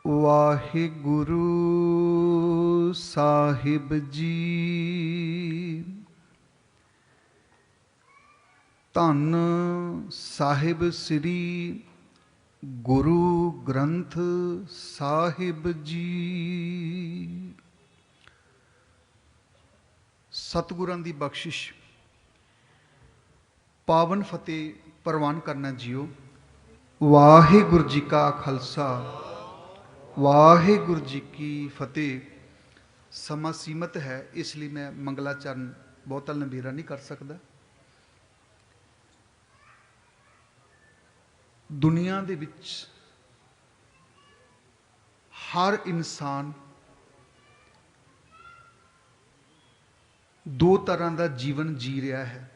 ਵਾਹਿਗੁਰੂ ਸਾਹਿਬ ਜੀ। ਧੰਨ ਸਾਹਿਬ ਸ੍ਰੀ ਗੁਰੂ ਗ੍ਰੰਥ ਸਾਹਿਬ ਜੀ। ਸਤਿਗੁਰਾਂ ਦੀ ਬਖਸ਼ਿਸ਼ ਪਾਵਨ ਫਤਿਹ ਪ੍ਰਵਾਨ ਕਰਨਾ ਜੀਓ। ਵਾਹਿਗੁਰੂ ਜੀ ਕਾ ਖਾਲਸਾ ਵਾਹਿਗੁਰੂ ਜੀ ਕੀ ਫਤਿਹ। ਸਮਾਂ ਸੀਮਤ ਹੈ, ਇਸ ਲਈ ਮੈਂ ਮੰਗਲਾਚਰਨ ਬਹੁਤਾ ਲੰਬੀਰਾ ਨਹੀਂ ਕਰ ਸਕਦਾ। ਦੁਨੀਆ ਦੇ ਵਿੱਚ ਹਰ ਇਨਸਾਨ ਦੋ ਤਰ੍ਹਾਂ ਦਾ ਜੀਵਨ ਜੀ ਰਿਹਾ ਹੈ।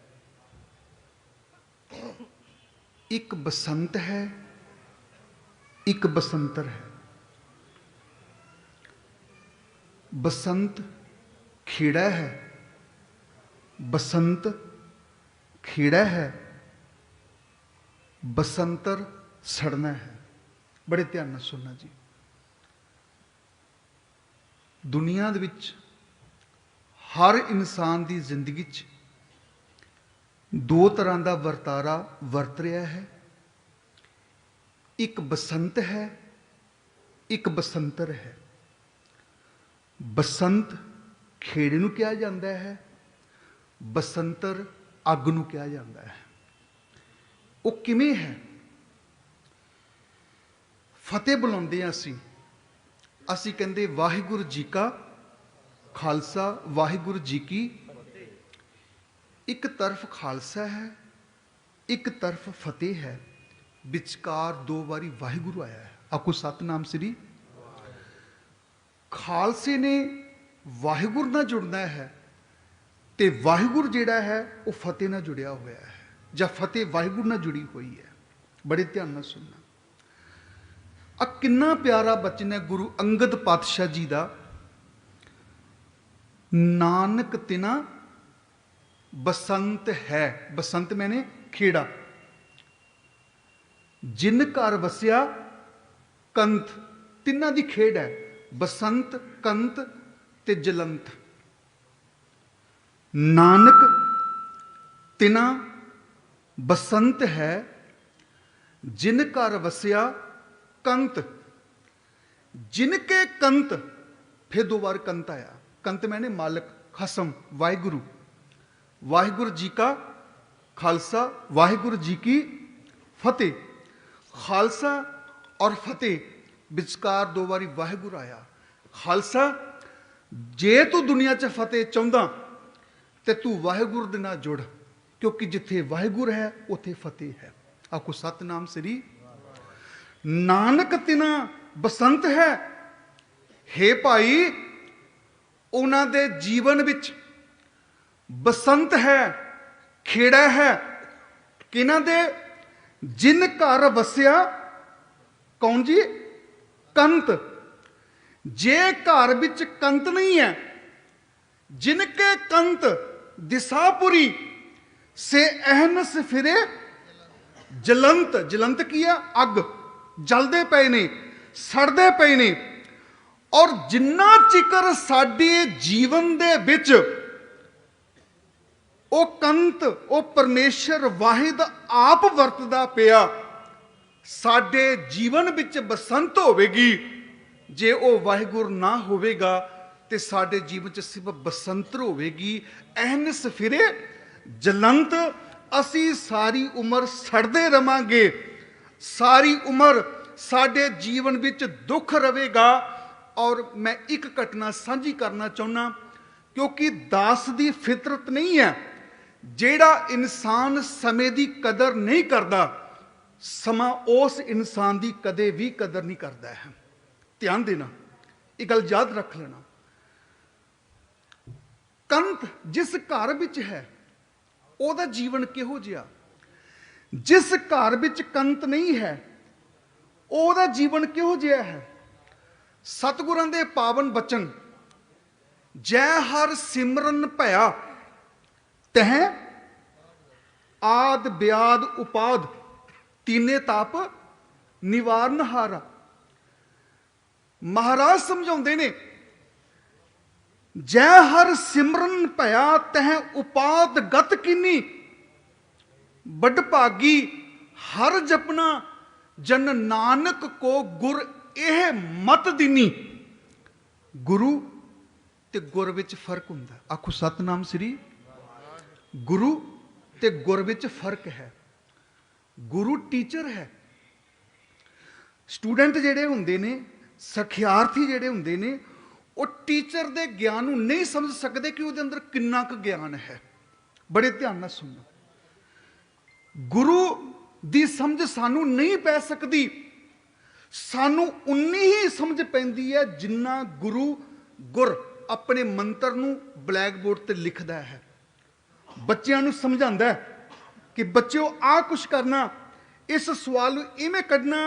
ਇੱਕ ਬਸੰਤ ਹੈ, ਇੱਕ ਬਸੰਤਰ ਹੈ। बसंत खेड़ा है, बसंत खेड़ा है, बसंतर सड़ना है। बड़े ध्यान नाल सुनना जी। दुनिया दे विच हर इंसान की जिंदगी च दो तरह का वर्तारा वरत रहा है। एक बसंत है, एक बसंतर है। बसंत खेड़े नूं कहा जाता है, बसंतर अग नूं कहा जाता है। वो किवें है? फतेह बुलाते हैं असी कहते वाहिगुरू जी का खालसा वाहिगुरू जी की। एक तरफ खालसा है, एक तरफ फतेह है, विचकार दो बारी वाहिगुरू आया है। आखो सतनाम श्री। खालसे ने वाहिगुरू नाल जुड़ना है तो वाहिगुरू जिहड़ा है वो फतेह नाल जुड़िया हुआ है, या फतेह वाहिगुरू नाल जुड़ी हुई है। बड़े ध्यान नाल सुनना। आ किन्ना प्यारा बचन है गुरु अंगद पातशाह जी का। नानक तिना बसंत है, बसंत मैंने खेड़ा, जिन घर वसिया कंत। तिना दी खेड़ है, बसंत कंत ते जलंत। नानक तिना बसंत है, जिन घर वसिया कंत। जिनके कंत, फिर दो बार कंत आया। कंत मैंने मालिक, खसम, वाहिगुरू। वाहिगुरू जी का खालसा वाहिगुरू जी की फतेह। खालसा और फतेह विचकार दो बारी वाहिगुरू आया। खालसा, जे तू दुनिया च फतेह चाहता तो तू वाहिगुरू दे नाल जुड़, क्योंकि जिथे वाहिगुरू है उथे फतेह है। आखो सतनाम श्री। नानक तिना बसंत है। हे भाई, उन्हां दे जीवन विच बसंत है, खेड़ा है। किन्हां दे? जिन घर वसिया कौन जी? कंत। जे घर विच कंत नहीं है, जिनके कंत दिशापुरी से अहनस फिरे जलंत। जलंत की है? अग। जलते पे ने, सड़ते पे ने। और जिन्ना चिकर साडे जीवन दे विच ओ कंत, ओ परमेश्वर वाहिद आप वरतदा पिया, साडे जीवन विच बसंत होवेगी। जे ओ वाहिगुरू ना होवेगा तो साडे जीवन च सिर्फ बसंतर होवेगी। अहनस फिरे जलंत। असी सारी उम्र सड़ते रवांगे, सारी उम्र साडे जीवन विच दुख रवेगा। और मैं एक घटना साझी करना चाहुंदा, क्योंकि दास दी फितरत नहीं है। जेड़ा इंसान समय की कदर नहीं करता, समा उस इंसान की कदे भी कदर नहीं करता है। ध्यान देना, एक गल याद रख लेना। कंत जिस घर विच है ओदा जीवन किहो जिहा, जिस घर विच कंत नहीं है ओदा जीवन किहो जिहा है। सतगुरां दे पावन बचन, जै हर सिमरन भया तह आद ब्याद उपाद तीने ताप निवारण हारा। महाराज समझाते ने, जै हर सिमरन भया तह उपात गत कीनी, बड़ भागी हर जपना जन नानक को गुर एह मत दीनी। गुरु ते गुर विच फर्क हुंदा। आखो सतनाम श्री। गुरु ते गुर विच फर्क है। गुरु टीचर है। स्टूडेंट जिहड़े हुंदे ने, सखियार्थी जिहड़े हुंदे ने, वो टीचर दे ज्ञान नूं नहीं समझ सकते कि उहदे अंदर किन्ना क ज्ञान है। बड़े ध्यान नाल सुनो। गुरु दी समझ सानू नहीं पै सकती। सानू उन्नी ही समझ पैंदी है जिन्ना गुरु गुर अपने मंत्र नूं ब्लैक बोर्ड ते लिखदा है, बच्चों नूं समझांदा है कि बच्चों आ कुछ करना, इस सवाल नूं इवें कढना,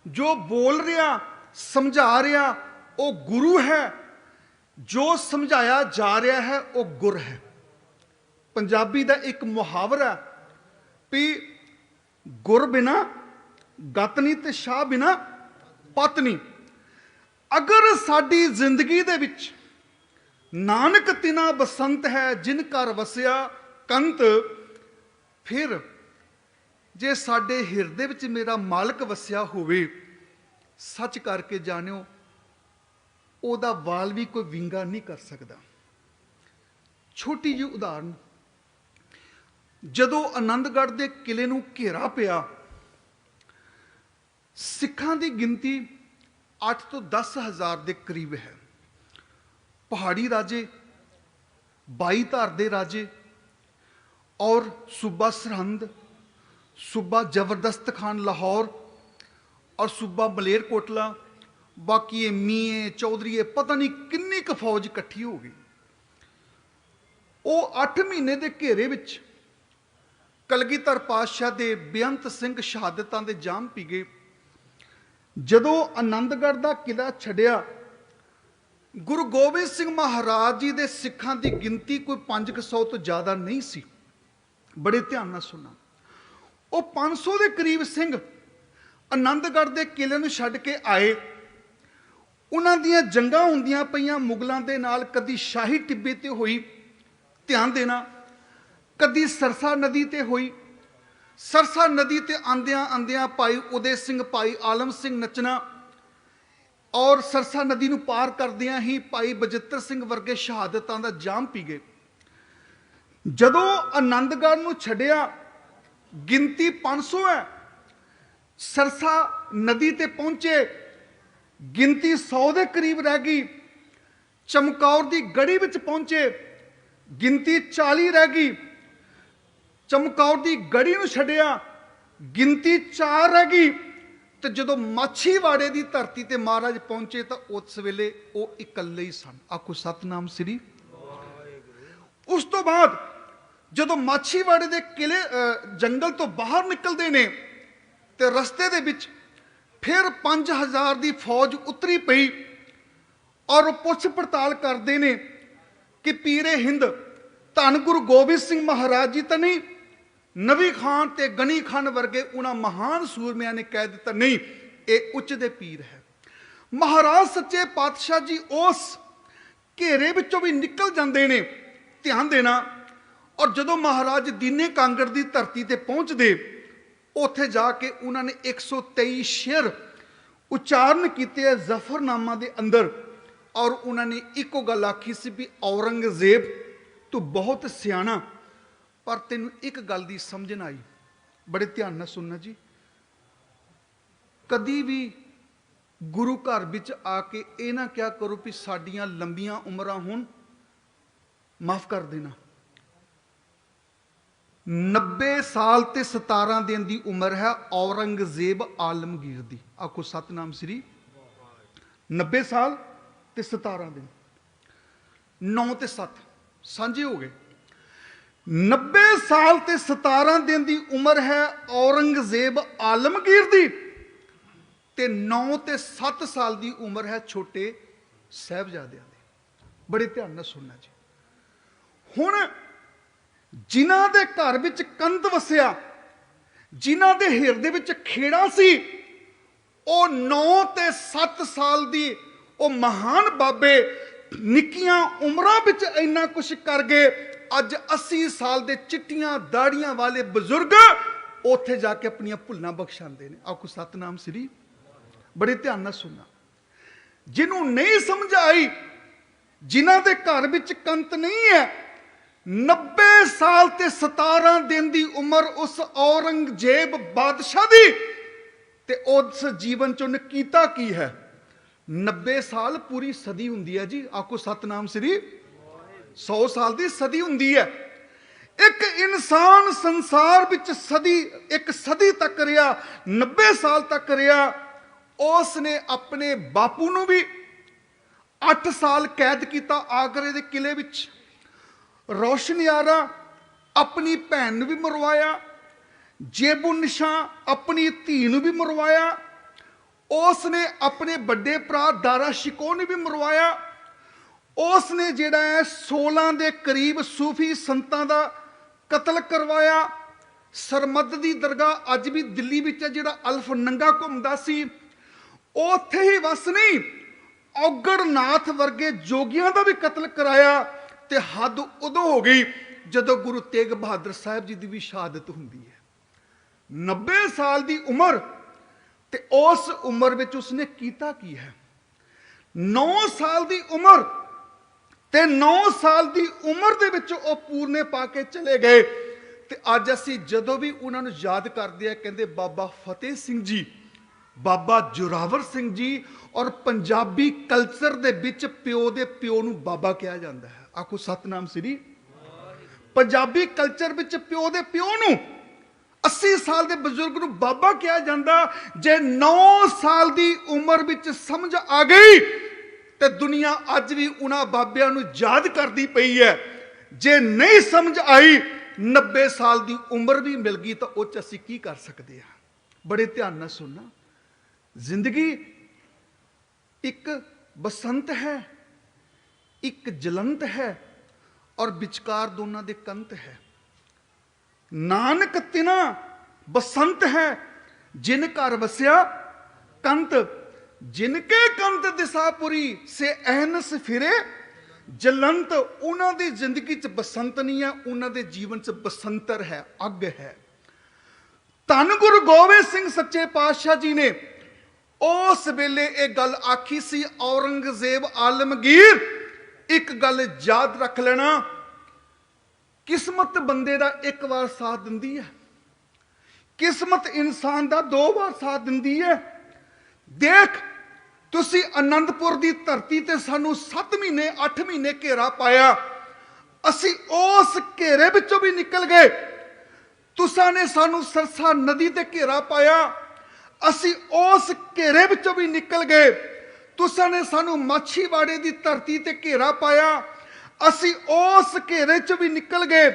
जो बोल रहा समझा रहा वो गुरु है, जो समझाया जा रहा है वो गुर है। पंजाबी दा एक मुहावरा भी गुर बिना गत नहीं ते शाह बिना पत नहीं। अगर साडी जिंदगी दे विच नानक तिना बसंत है जिन घर वसिया कंत, फिर जे साडे हिरदे विच मेरा मालक वसिया होवे, सच करके जानियो ओदा वाल भी कोई विंगा नहीं कर सकता। छोटी जी उदाहरण, जदों आनंदगढ़ के किले नूं घेरा पिया, सिखां दी गिनती 8 तो 10 हज़ार के करीब है। पहाड़ी राजे, 22 धार दे राजे और सूबा सरहंद, सूबा जबरदस्त खान लाहौर और सूबा मलेरकोटला, बाकी मीए चौधरी, पता नहीं किन्नी क फौज इकट्ठी हो गई। वो 8 महीने के घेरे विच कलगीधर पातशाह दे बेअंत सिंह शहादतां दे जाम पी गए। जदों आनंदगढ़ का किला छड्डिया, गुरु गोबिंद सिंह महाराज जी दे सिखां दी गिनती कोई 500 तो ज़्यादा नहीं सी। बड़े ध्यान नाल सुनना। वो 500 के करीब सिंह आनंदगढ़ के किले नूं छड्ड के आए। उन्हां दीयां जंगां हुंदियां पईयां मुगलों के नाल, कदी शाही टिब्बे ते होई, ध्यान देना, कदी सरसा नदी ते हुई। सरसा नदी ते आंदियां आंदियां भाई उदय सिंह, भाई आलम सिंह नचना, और सरसा नदी नूं पार करदियां ही भाई बजित्र सिंह वर्गे शहादतां दा जाम पी गए। जदों आनंदगढ़ नूं छड्डिया, गिनती 500 है। सरसा नदी ते पहुंचे, गिनती 100 के करीब रह गई। चमकौर की गढ़ी विच पहुंचे, गिनती 40 रह गई। चमकौर की गढ़ी नूं छड्डिया, गिनती 4 रह गई। तो जदों माछीवाड़े की धरती ते महाराज पहुंचे तो उस वेले वो इकल्ले ही सन। आखो सतनाम श्री। उस तो बाद जदों माछीवाड़े के किले जंगल तो बाहर निकलते हैं तो रस्ते दे विच फिर 5000 की फौज उतरी पई और पुछ पड़ताल करते हैं कि पीरे हिंद धन गुरु गोबिंद सिंह महाराज जी तो नहीं, नवी खान ते गनी खान वर्गे उन्हां महान सूरमियां ने कह दिता नहीं, ये उच्च दे पीर है। महाराज सच्चे पातशाह जी उस घेरे विचों भी निकल जाते हैं, ध्यान देना। और जदों महाराज दीने कांगड़ की धरती ते पहुंचते, उत्थे जाके उन्होंने 123 शेर उच्चारण किए जफरनामा के अंदर, और उन्होंने एको गल आखी सी भी औरंगजेब तू बहुत सियाना, पर तेन एक गल की समझ ना आई। बड़े ध्यान नाल सुनना जी। कदी भी गुरु घर विच आके ये ना क्या करो भी साडियां लंबियां उम्रां होण, माफ कर देना। 90 साल ते 17 दिन की उम्र है औरंगजेब आलमगीर की। आखो सतनाम श्री। 90 साल ते 17 दिन, 9 ते 7 सांझे हो गए। 90 साल ते 17 दिन की उम्र है औरंगजेब आलमगीर की, ते 9 ते 7 साल की उम्र है छोटे साहिबजादियां दी। बड़े ध्यान नाल सुनना जी। हुण जिन्हां दे घर विच कंत वसिया, जिन्हां दे हिरदे विच खेड़ा सी, ਉਹ 9 ਤੇ 7 ਸਾਲ ਦੀ ਉਹ ਮਹਾਨ ਬਾਬੇ ਨਿੱਕੀਆਂ ਉਮਰਾਂ ਵਿੱਚ ਇੰਨਾ ਕੁਛ ਕਰ ਗਏ। ਅੱਜ 80 ਸਾਲ ਦੇ ਚਿੱਟੀਆਂ ਦਾੜੀਆਂ ਵਾਲੇ ਬਜ਼ੁਰਗ ਉੱਥੇ ਜਾ ਕੇ ਆਪਣੀਆਂ ਭੁੱਲਾਂ ਬਖਸ਼ਾਉਂਦੇ ਨੇ। ਆਖੋ ਸਤਨਾਮ ਸ੍ਰੀ। ਬੜੇ ਧਿਆਨ ਨਾਲ ਸੁਣਨਾ। ਜਿਹਨੂੰ ਨਹੀਂ ਸਮਝ ਆਈ, ਜਿਨ੍ਹਾਂ ਦੇ ਘਰ ਵਿੱਚ ਕੰਤ ਨਹੀਂ ਹੈ, 90 ਸਾਲ ਤੇ 17 ਦਿਨ ਦੀ ਉਮਰ ਉਸ ਔਰੰਗਜ਼ੇਬ ਬਾਦਸ਼ਾਹ ਦੀ, ਤੇ ਉਸ ਜੀਵਨ ਚ ਉਹਨੇ ਕੀਤਾ ਕੀ ਹੈ। 90 ਸਾਲ ਪੂਰੀ ਸਦੀ ਹੁੰਦੀ ਹੈ ਜੀ। ਆਖੋ ਸਤਨਾਮ ਸ੍ਰੀ। 100 ਸਾਲ ਦੀ ਸਦੀ ਹੁੰਦੀ ਹੈ। ਇੱਕ ਇਨਸਾਨ ਸੰਸਾਰ ਵਿੱਚ ਇੱਕ ਸਦੀ ਤੱਕ ਰਿਹਾ, 90 ਸਾਲ ਤੱਕ ਰਿਹਾ। ਉਸ ਨੇ ਆਪਣੇ ਬਾਪੂ ਨੂੰ ਵੀ 8 ਸਾਲ ਕੈਦ ਕੀਤਾ ਆਗਰੇ ਦੇ ਕਿਲੇ ਵਿੱਚ। ਰੋਸ਼ਨਿਆਰਾ ਆਪਣੀ ਭੈਣ ਨੂੰ ਵੀ ਮਰਵਾਇਆ। ਜੇਬੂ ਨਿਸ਼ਾਂ ਆਪਣੀ ਧੀ ਨੂੰ ਵੀ ਮਰਵਾਇਆ। ਉਸ ਨੇ ਆਪਣੇ ਵੱਡੇ ਭਰਾ ਦਾਰਾ ਸ਼ਿਕੋ ਨੂੰ ਵੀ ਮਰਵਾਇਆ। ਉਸ ਨੇ ਜਿਹੜਾ ਹੈ 16 ਦੇ ਕਰੀਬ ਸੂਫੀ ਸੰਤਾਂ ਦਾ ਕਤਲ ਕਰਵਾਇਆ। ਸਰਮਦ ਦੀ ਦਰਗਾਹ ਅੱਜ ਵੀ ਦਿੱਲੀ ਵਿੱਚ ਹੈ, ਜਿਹੜਾ ਅਲਫ ਨੰਗਾ ਘੁੰਮਦਾ ਸੀ। ਉੱਥੇ ਹੀ ਬਸ ਨਹੀਂ, ਔਗੜਨਾਥ ਵਰਗੇ ਜੋਗੀਆਂ ਦਾ ਵੀ ਕਤਲ ਕਰਾਇਆ। ਤੇ ਹੱਦ ਉਦੋਂ ਹੋ ਗਈ ਜਦੋਂ ਗੁਰੂ ਤੇਗ ਬਹਾਦਰ ਸਾਹਿਬ ਜੀ ਦੀ ਵੀ ਸ਼ਹਾਦਤ ਹੁੰਦੀ ਹੈ। 90 ਸਾਲ ਦੀ ਉਮਰ, ਤੇ ਉਸ ਉਮਰ ਵਿੱਚ ਉਸਨੇ ਕੀਤਾ ਕੀ ਹੈ। 9 ਸਾਲ ਦੀ ਉਮਰ, ਤੇ 9 ਸਾਲ ਦੀ ਉਮਰ ਦੇ ਵਿੱਚ ਉਹ ਪੂਰਨੇ ਪਾ ਕੇ ਚਲੇ ਗਏ। ਤੇ ਅੱਜ ਅਸੀਂ ਜਦੋਂ ਵੀ ਉਹਨਾਂ ਨੂੰ ਯਾਦ ਕਰਦੇ ਆ, ਕਹਿੰਦੇ ਬਾਬਾ ਫਤਿਹ ਸਿੰਘ ਜੀ, ਬਾਬਾ ਜੋਰਾਵਰ ਸਿੰਘ ਜੀ। ਔਰ ਪੰਜਾਬੀ ਕਲਚਰ ਦੇ ਵਿੱਚ ਪਿਓ ਦੇ ਪਿਓ ਨੂੰ ਬਾਬਾ ਕਿਹਾ ਜਾਂਦਾ ਹੈ। ਆਖੋ ਸਤਨਾਮ ਸ੍ਰੀ। ਪੰਜਾਬੀ ਕਲਚਰ ਵਿੱਚ ਪਿਓ ਦੇ ਪਿਓ ਨੂੰ, 80 ਸਾਲ ਦੇ ਬਜ਼ੁਰਗ ਨੂੰ ਬਾਬਾ ਕਿਹਾ ਜਾਂਦਾ। ਜੇ 9 ਸਾਲ ਦੀ ਉਮਰ ਵਿੱਚ ਸਮਝ ਆ ਗਈ ਤੇ ਦੁਨੀਆ ਅੱਜ ਵੀ ਉਹਨਾਂ ਬਾਬਿਆਂ ਨੂੰ ਯਾਦ ਕਰਦੀ ਪਈ ਹੈ। ਜੇ ਨਹੀਂ ਸਮਝ ਆਈ, 90 ਸਾਲ ਦੀ ਉਮਰ ਵੀ ਮਿਲ ਗਈ ਤਾਂ ਉਹ 'ਚ ਅਸੀਂ ਕੀ ਕਰ ਸਕਦੇ ਹਾਂ। ਬੜੇ ਧਿਆਨ ਨਾਲ ਸੁਣਨਾ। ਜ਼ਿੰਦਗੀ ਇੱਕ ਬਸੰਤ ਹੈ, ਇੱਕ ਜਲੰਤ ਹੈ, ਔਰ ਵਿਚਕਾਰ ਦੋਨਾਂ ਦੇ ਕੰਤ ਹੈ। ਨਾਨਕ ਤਿਨਾ ਬਸੰਤ ਹੈ, ਜਿਨ ਘਰ ਵਸਿਆ ਕੰਤ। ਜਿਨ ਕੇ ਕੰਤ ਦਿਸਾਪੁਰੀ ਸੇ ਅਹਨਸ ਫਿਰੇ ਜਲੰਤ। ਉਹਨਾਂ ਦੀ ਜ਼ਿੰਦਗੀ 'ਚ ਬਸੰਤ ਨਹੀਂ ਹੈ, ਉਹਨਾਂ ਦੇ ਜੀਵਨ 'ਚ ਬਸੰਤਰ ਹੈ, ਅੱਗ ਹੈ। ਧੰਨ ਗੁਰੂ ਗੋਬਿੰਦ ਸਿੰਘ ਸੱਚੇ ਪਾਤਸ਼ਾਹ ਜੀ ਨੇ ਉਸ ਵੇਲੇ ਇਹ ਗੱਲ ਆਖੀ ਸੀ। ਔਰੰਗਜ਼ੇਬ ਆਲਮਗੀਰ, ਇੱਕ ਗੱਲ ਯਾਦ ਰੱਖ ਲੈਣਾ, ਕਿਸਮਤ ਬੰਦੇ ਦਾ ਇੱਕ ਵਾਰ ਸਾਥ ਦਿੰਦੀ ਹੈ, ਕਿਸਮਤ ਇਨਸਾਨ ਦਾ 2 ਵਾਰ ਸਾਥ ਦਿੰਦੀ ਹੈ। ਦੇਖ, ਤੁਸੀਂ ਅਨੰਦਪੁਰ ਦੀ ਧਰਤੀ ਤੇ ਸਾਨੂੰ 7 ਮਹੀਨੇ 8 ਮਹੀਨੇ ਘੇਰਾ ਪਾਇਆ। ਅਸੀਂ ਉਸ ਘੇਰੇ ਵਿੱਚੋਂ ਵੀ ਨਿਕਲ ਗਏ। ਤੁਸਾਂ ਨੇ ਸਾਨੂੰ ਸਰਸਾ ਨਦੀ ਤੇ ਘੇਰਾ ਪਾਇਆ। ਅਸੀਂ ਉਸ ਘੇਰੇ ਵਿੱਚੋਂ ਵੀ ਨਿਕਲ ਗਏ। ਤੁਸਾਂ ਨੇ ਸਾਨੂੰ ਮਾਛੀਵਾੜੇ ਦੀ ਧਰਤੀ ਤੇ ਘੇਰਾ ਪਾਇਆ। ਅਸੀਂ ਉਸ ਘੇਰੇ 'ਚ ਵੀ ਨਿਕਲ ਗਏ।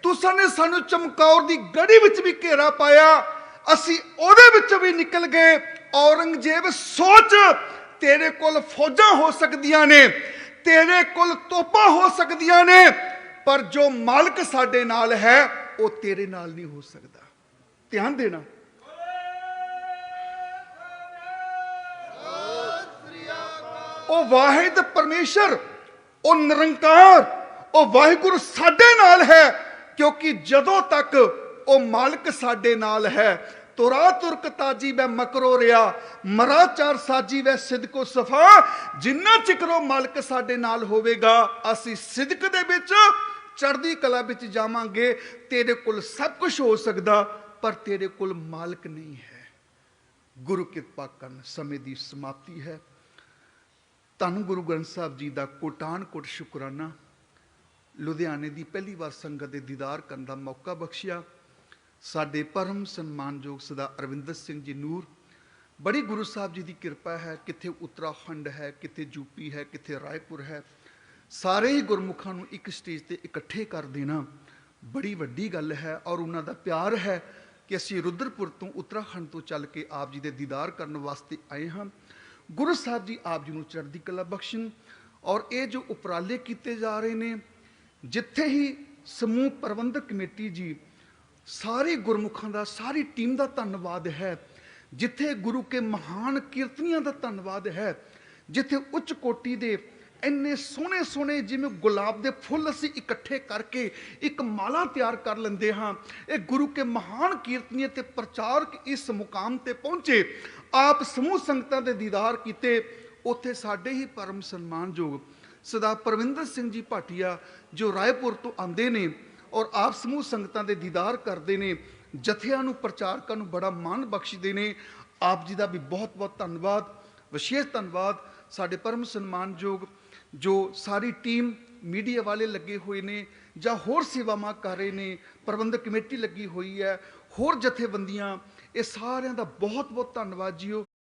ਤੁਸਾਂ ਨੇ ਸਾਨੂੰ ਚਮਕੌਰ ਦੀ ਗੜੀ ਵਿੱਚ ਵੀ ਘੇਰਾ ਪਾਇਆ। ਅਸੀਂ ਉਹਦੇ ਵਿੱਚੋਂ ਵੀ ਨਿਕਲ ਗਏ। ਔਰੰਗਜ਼ੇਬ ਸੋਚ, ਤੇਰੇ ਕੋਲ ਫੌਜਾਂ ਹੋ ਸਕਦੀਆਂ ਨੇ, ਤੇਰੇ ਕੋਲ ਤੋਪਾਂ ਹੋ ਸਕਦੀਆਂ ਨੇ, ਪਰ ਜੋ ਮਾਲਕ ਸਾਡੇ ਨਾਲ ਹੈ ਉਹ ਤੇਰੇ ਨਾਲ ਨਹੀਂ ਹੋ ਸਕਦਾ। ਧਿਆਨ ਦੇਣਾ। ਉਹ ਵਾਹਿਦ ਪਰਮੇਸ਼ਰ, ਉਹ ਨਿਰੰਕਾਰ, ਉਹ ਵਾਹਿਗੁਰੂ ਸਾਡੇ ਨਾਲ ਹੈ। ਕਿਉਂਕਿ ਜਦੋਂ ਤੱਕ ਉਹ ਮਾਲਕ ਸਾਡੇ ਨਾਲ ਹੈ, ਤੁਰਾ ਤੁਰਕ ਤਾਜੀ ਵੈ ਮਕਰੋ ਰਿਆ, ਮਰਾ ਚਾਰ ਸਾਜੀ ਵੈ ਸਿਦਕੋ ਸਫਾ। ਜਿੰਨਾ ਚਿਕਰੋ ਮਾਲਕ ਸਾਡੇ ਨਾਲ ਹੋਵੇਗਾ, ਅਸੀਂ ਸਿਦਕ ਦੇ ਵਿੱਚ, ਚੜ੍ਹਦੀ ਕਲਾ ਵਿੱਚ ਜਾਵਾਂਗੇ। ਤੇਰੇ ਕੋਲ ਸਭ ਕੁਝ ਹੋ ਸਕਦਾ, ਪਰ ਤੇਰੇ ਕੋਲ ਮਾਲਕ ਨਹੀਂ ਹੈ। ਗੁਰੂ ਕਿਰਪਾ ਕਰਨ। ਸਮੇਂ ਦੀ ਸਮਾਪਤੀ ਹੈ। ਧੰਨ ਗੁਰੂ ਗ੍ਰੰਥ ਸਾਹਿਬ ਜੀ ਦਾ ਕੋਟਾਨ ਕੋਟ ਸ਼ੁਕਰਾਨਾ। ਲੁਧਿਆਣੇ ਦੀ ਪਹਿਲੀ ਵਾਰ ਸੰਗਤ ਦੇ ਦੀਦਾਰ ਕਰਨ ਦਾ ਮੌਕਾ ਬਖਸ਼ਿਆ। ਸਾਡੇ ਪਰਮ ਸਨਮਾਨਯੋਗ ਸਰਦਾਰ ਅਰਵਿੰਦਰ ਸਿੰਘ ਜੀ ਨੂਰ, ਬੜੀ ਗੁਰੂ ਸਾਹਿਬ ਜੀ ਦੀ ਕਿਰਪਾ ਹੈ। ਕਿੱਥੇ ਉੱਤਰਾਖੰਡ ਹੈ, ਕਿੱਥੇ ਯੂਪੀ ਹੈ, ਕਿੱਥੇ ਰਾਏਪੁਰ ਹੈ। ਸਾਰੇ ਹੀ ਗੁਰਮੁਖਾਂ ਨੂੰ ਇੱਕ ਸਟੇਜ ਤੇ ਇਕੱਠੇ ਕਰ ਦੇਣਾ ਬੜੀ ਵੱਡੀ ਗੱਲ ਹੈ। ਔਰ ਉਹਨਾਂ ਦਾ ਪਿਆਰ ਹੈ ਕਿ ਅਸੀਂ ਰੁਦਰਪੁਰ ਤੋਂ, ਉੱਤਰਾਖੰਡ ਤੋਂ ਚੱਲ ਕੇ ਆਪ ਜੀ ਦੇ ਦੀਦਾਰ ਕਰਨ ਵਾਸਤੇ ਆਏ ਹਾਂ। ਗੁਰੂ ਸਾਹਿਬ ਜੀ ਆਪ ਜੀ ਨੂੰ ਚੜ੍ਹਦੀ ਕਲਾ ਬਖਸ਼ਣ। ਔਰ ਇਹ ਜੋ ਉਪਰਾਲੇ ਕੀਤੇ ਜਾ ਰਹੇ ਨੇ, ਜਿੱਥੇ ਹੀ ਸਮੂਹ ਪ੍ਰਬੰਧਕ ਕਮੇਟੀ ਜੀ, ਸਾਰੇ ਗੁਰਮੁਖਾਂ ਦਾ, ਸਾਰੀ ਟੀਮ ਦਾ ਧੰਨਵਾਦ ਹੈ। ਜਿੱਥੇ ਗੁਰੂ ਕੇ ਮਹਾਨ ਕੀਰਤਨੀਆਂ ਦਾ ਧੰਨਵਾਦ ਹੈ, ਜਿੱਥੇ ਉੱਚ ਕੋਟੀ ਦੇ ਇੰਨੇ ਸੋਹਣੇ ਸੋਹਣੇ ਜਿਵੇਂ ਗੁਲਾਬ ਦੇ ਫੁੱਲ ਅਸੀਂ ਇਕੱਠੇ ਕਰਕੇ ਇੱਕ ਮਾਲਾ ਤਿਆਰ ਕਰ ਲੈਂਦੇ ਹਾਂ। ਇਹ ਗੁਰੂ ਕੇ ਮਹਾਨ ਕੀਰਤਨੀਏ ਤੇ ਪ੍ਰਚਾਰਕ ਇਸ ਮੁਕਾਮ ਤੇ ਪਹੁੰਚੇ, ਆਪ ਸਮੂਹ ਸੰਗਤਾਂ ਦੇ ਦੀਦਾਰ ਕੀਤੇ। ਉੱਥੇ ਸਾਡੇ ਹੀ ਪਰਮ ਸਨਮਾਨਯੋਗ ਸਰਦਾਰ ਪਰਵਿੰਦਰ ਸਿੰਘ ਜੀ ਭਾਟੀਆ ਜੋ ਰਾਏਪੁਰ ਤੋਂ ਆਉਂਦੇ ਨੇ ਔਰ ਆਪ ਸਮੂਹ ਸੰਗਤਾਂ ਦੇ ਦੀਦਾਰ ਕਰਦੇ ਨੇ, ਜਥਿਆਂ ਨੂੰ ਪ੍ਰਚਾਰਕਾਂ ਨੂੰ ਬੜਾ ਮਾਣ ਬਖਸ਼ਦੇ ਨੇ। ਆਪ ਜੀ ਦਾ ਵੀ ਬਹੁਤ ਬਹੁਤ ਧੰਨਵਾਦ, ਵਿਸ਼ੇਸ਼ ਧੰਨਵਾਦ। ਸਾਡੇ ਪਰਮ ਸਨਮਾਨਯੋਗ ਜੋ ਸਾਰੀ ਟੀਮ ਮੀਡੀਆ ਵਾਲੇ ਲੱਗੇ ਹੋਏ ਨੇ ਜਾਂ ਹੋਰ ਸੇਵਾਵਾਂ ਕਰ ਰਹੇ ਨੇ, ਪ੍ਰਬੰਧਕ ਕਮੇਟੀ ਲੱਗੀ ਹੋਈ ਹੈ, ਹੋਰ ਜਥੇਬੰਦੀਆਂ, ਇਹ ਸਾਰਿਆਂ ਦਾ ਬਹੁਤ ਬਹੁਤ ਧੰਨਵਾਦ ਜੀਓ।